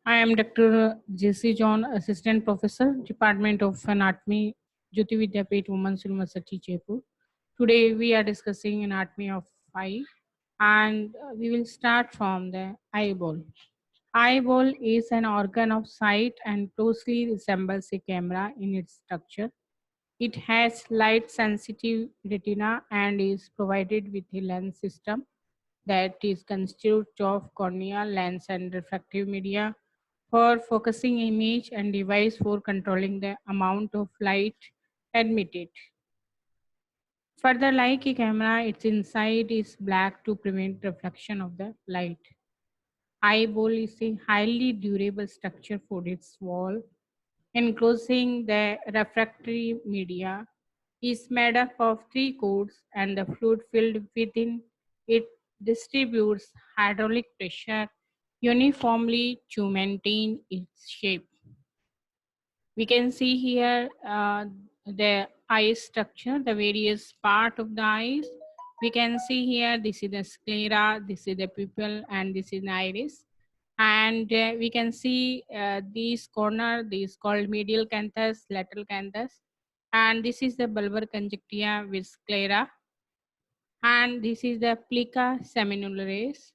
I am Dr. J.C. John, Assistant Professor, Department of Anatomy, Jyoti Vidyapeeth Women's University, Jaipur. Today we are discussing anatomy of eye, and we will start from the eyeball. Eyeball is an organ of sight and closely resembles a camera in its structure. It has light sensitive retina and is provided with a lens system that is constituted of cornea, lens, and refractive media for focusing image and device for controlling the amount of light admitted. Further, like a camera, its inside is black to prevent reflection of the light. Eyeball is a highly durable structure for its wall, enclosing the refractory media, is made up of three coats and the fluid filled within it distributes hydraulic pressure uniformly to maintain its shape. We can see here the eye structure, the various part of the eyes. We can see here this is the sclera, this is the pupil, and this is the iris. And we can see these corner, these called medial canthus, lateral canthus, and this is the bulbar conjunctiva with sclera, and this is the plica seminolaris.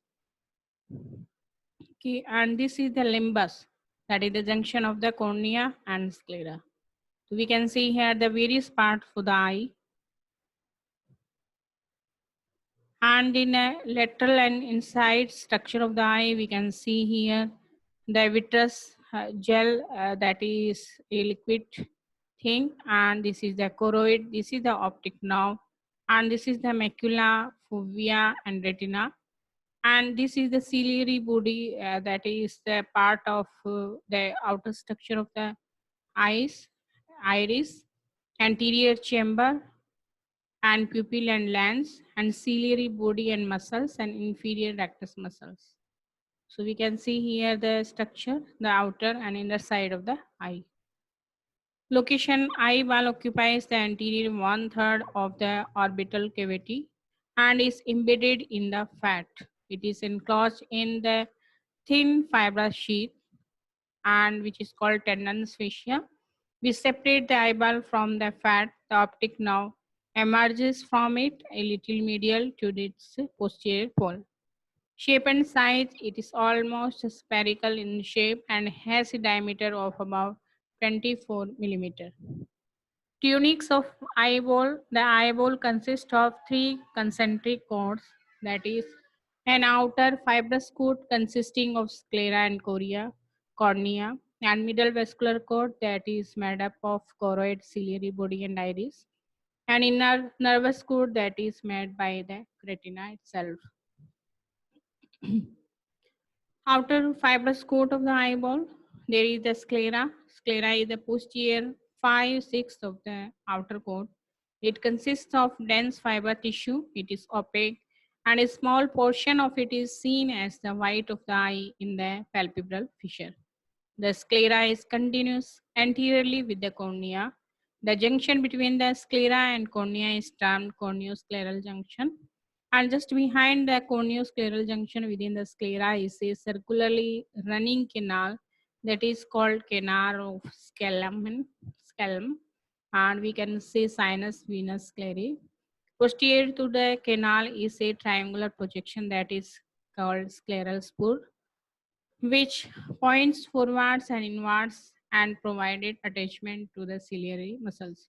Okay, and this is the limbus, that is the junction of the cornea and sclera. So we can see here the various parts for the eye, and in a lateral and inside structure of the eye we can see here the vitreous gel, that is a liquid thing, and this is the choroid, this is the optic nerve, and this is the macula, fovea, and retina, and this is the ciliary body, that is the part of the outer structure of the eyes, iris, anterior chamber, and pupil and lens, and ciliary body and muscles, and inferior rectus muscles. So we can see here the structure, the outer and inner side of the eye. Location: eyeball occupies the anterior one third of the orbital cavity and is embedded in the fat. It is enclosed in the thin fibrous sheath, and which is called tendons fascia. We separate the eyeball from the fat. The optic nerve emerges from it a little medial to its posterior pole. Shape and size: it is almost spherical in shape and has a diameter of about 24 millimeter. Tunics of eyeball: the eyeball consists of three concentric cones, that is, an outer fibrous coat consisting of sclera and cornea, and middle vascular coat that is made up of choroid, ciliary body, and iris, and inner nervous coat that is made by the retina itself. Outer fibrous coat of the eyeball, there is the sclera. Sclera is the posterior 5/6 of the outer coat. It consists of dense fiber tissue. It is opaque, and a small portion of it is seen as the white of the eye in the palpebral fissure. The sclera is continuous anteriorly with the cornea. The junction between the sclera and cornea is termed corneoscleral junction. And just behind the corneoscleral junction within the sclera is a circularly running canal that is called canal of scalum, and we can say sinus venous sclerae. Posterior to the canal is a triangular projection that is called scleral spur, which points forwards and inwards and provided attachment to the ciliary muscles.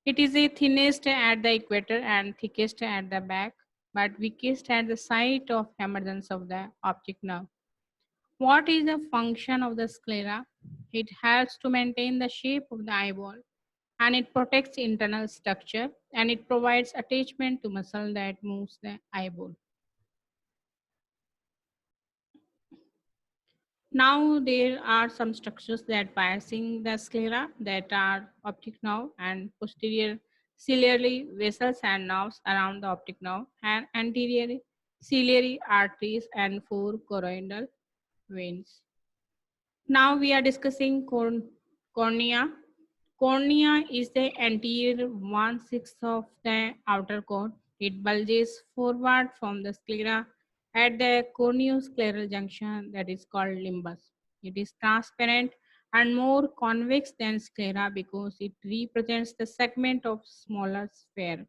It is the thinnest at the equator and thickest at the back, but weakest at the site of emergence of the optic nerve. What is the function of the sclera? It helps to maintain the shape of the eyeball, and it protects internal structure, and it provides attachment to muscle that moves the eyeball. Now there are some structures that biasing the sclera, that are optic nerve and posterior ciliary vessels and nerves around the optic nerve, and anterior ciliary arteries and four choroidal veins. Now we are discussing cornea. Cornea is the anterior 1/6 of the outer coat. It bulges forward from the sclera at the corneoscleral junction that is called limbus. It is transparent and more convex than sclera because it represents the segment of smaller sphere.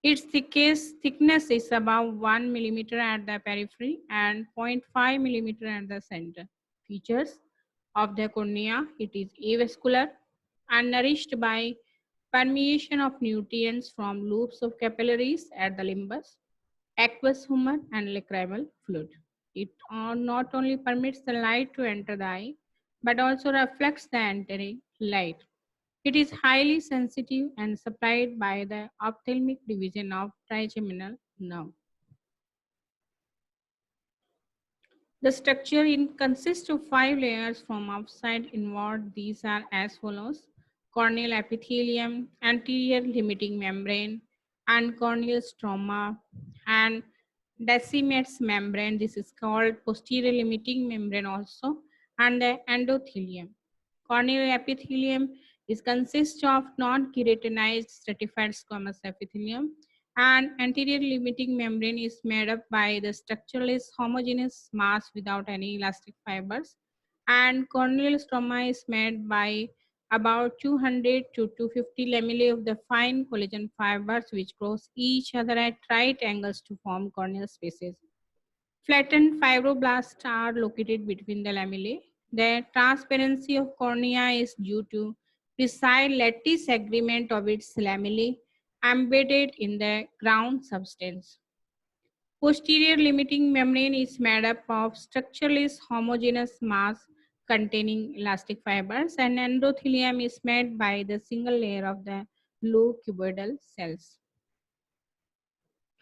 Its thickness is about 1 millimeter at the periphery and zero point 0.5 millimeter at the center. Features of the cornea: it is avascular and nourished by permeation of nutrients from loops of capillaries at the limbus, aqueous humor, and lacrimal fluid. It not only permits the light to enter the eye, but also reflects the entering light. It is highly sensitive and supplied by the ophthalmic division of trigeminal nerve. The structure consists of 5 layers from outside inward. These are as follows: corneal epithelium, anterior limiting membrane, and corneal stroma, and decimates membrane. This is called posterior limiting membrane also, and the endothelium. Corneal epithelium is consists of non-keratinized stratified squamous epithelium, and anterior limiting membrane is made up by the structureless homogeneous mass without any elastic fibers, and corneal stroma is made by about 200 to 250 lamellae of the fine collagen fibers which cross each other at right angles to form corneal spaces. Flattened fibroblasts are located between the lamellae. The transparency of cornea is due to precise lattice agreement of its lamellae embedded in the ground substance. Posterior limiting membrane is made up of structureless homogeneous mass containing elastic fibers, and endothelium is made by the single layer of the low cuboidal cells.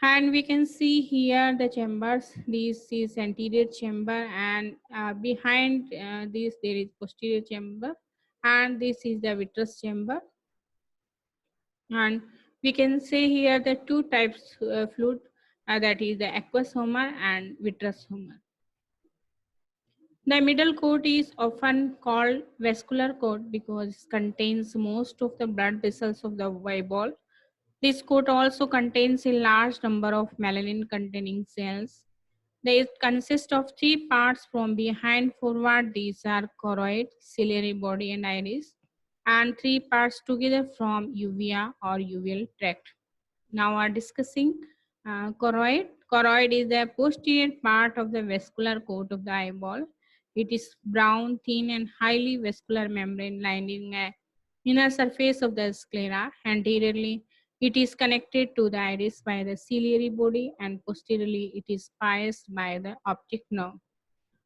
And we can see here the chambers. This is anterior chamber, and behind this there is posterior chamber, and this is the vitreous chamber. And we can say here the two types fluid, that is the aqueous humor and vitreous humor. The middle coat is often called vascular coat because it contains most of the blood vessels of the eyeball. This coat also contains a large number of melanin containing cells. They consist of 3 parts from behind forward. These are choroid, ciliary body, and iris, and 3 parts together from uvea or uveal tract. Now we are discussing choroid. Choroid is the posterior part of the vascular coat of the eyeball. It is brown, thin, and highly vascular membrane lining the inner surface of the sclera. Anteriorly, it is connected to the iris by the ciliary body, and posteriorly, it is pierced by the optic nerve.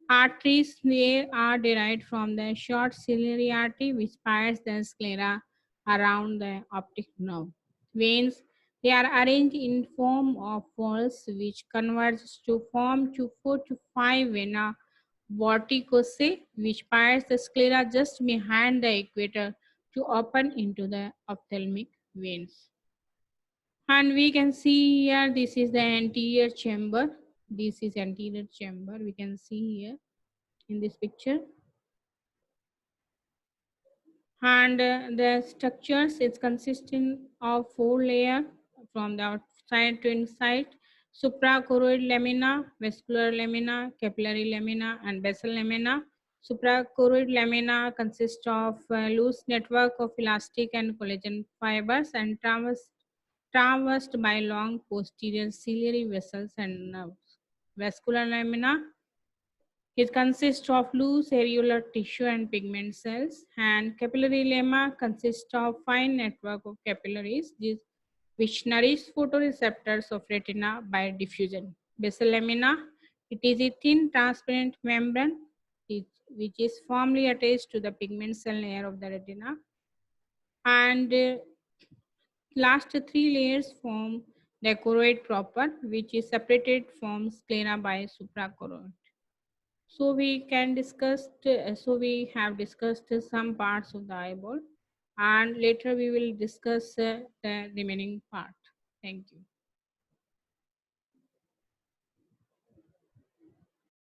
Arteries there are derived from the short ciliary artery which passes the sclera around the optic nerve. Veins, they are arranged in form of walls which converge to form 4 to 5 vena verticosae which pass the sclera just behind the equator to open into the ophthalmic veins. And we can see here this is the anterior chamber. This is anterior chamber. We can see here in this picture. And the structures is consisting of 4 layers from the outside to inside: suprachoroid lamina, vascular lamina, capillary lamina, and basal lamina. Suprachoroid lamina consists of a loose network of elastic and collagen fibers and traversed by long posterior ciliary vessels and nerves. Vascular lamina, it consists of loose areolar tissue and pigment cells, and capillary lemma consists of fine network of capillaries which nourish photoreceptors of retina by diffusion. Basal lamina, it is a thin transparent membrane which is firmly attached to the pigment cell layer of the retina, and last 3 layers form the choroid proper, which is separated from sclera by suprachoroid. So we have discussed some parts of the eyeball, and later we will discuss the remaining part. Thank you.